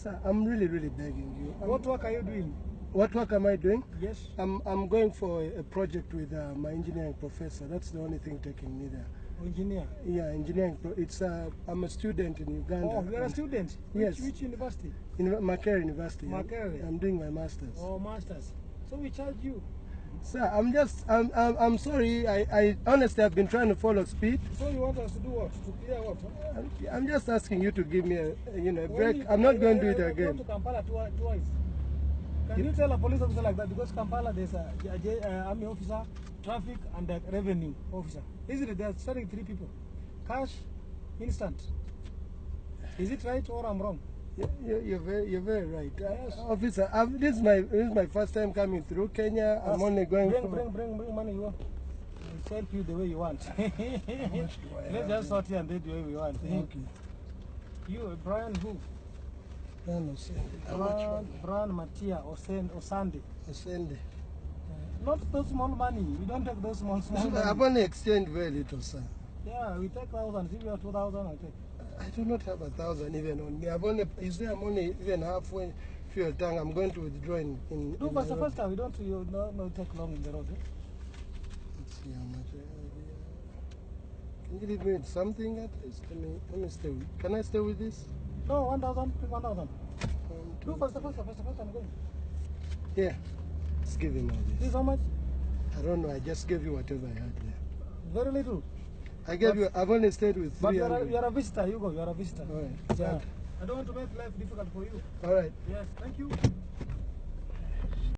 Sir, I'm really begging you. What work are you doing? What work am I doing? Yes. I'm going for a project with my engineering professor. That's the only thing taking me there. Engineer? Yeah, engineering. I'm a student in Uganda. Oh, you're a student? Yes. Which university? In Makerere University. Makerere? I'm doing my master's. Oh, master's. So we charge you? Sir, I'm sorry. I honestly have been trying to follow speed. So you want us to do what? To clear what? Huh? I'm just asking you to give me a break. I'm not going to do it again. I've gone to Kampala twice. Can you tell a police officer like that? Because Kampala there's a army officer, traffic, and a revenue officer. Isn't it? They're serving 3 people. Cash, instant. Is it right or I'm wrong? You're very right. Yes. Officer, this is my first time coming through Kenya. I'm only going bring money. You I'll help you the way you want. Let's just sort here and do it the way we want. Okay. You, Brian who? Brian Matia Osande. Osande. Not those small money. We don't take those small money. I've only exchanged very little, sir. Yeah, we take thousands. If you have 2,000, I'll take. I do not have 1,000 even on me. I'm only even halfway fuel tank. I'm going to withdraw in No, but the first time we don't take long in the road. Let's see how much. Can you leave me with something at least? Let me stay with. Can I stay with this? No, 1,000. Take 1,000. Do first, I'm going. Yeah. Let's give him all this. This how much? I don't know. I just gave you whatever I had there. Very little. I gave you. I've only stayed with 300. But you're a visitor. You go. You're a visitor. All right. Yeah. I don't want to make life difficult for you. All right. Yes. Thank you.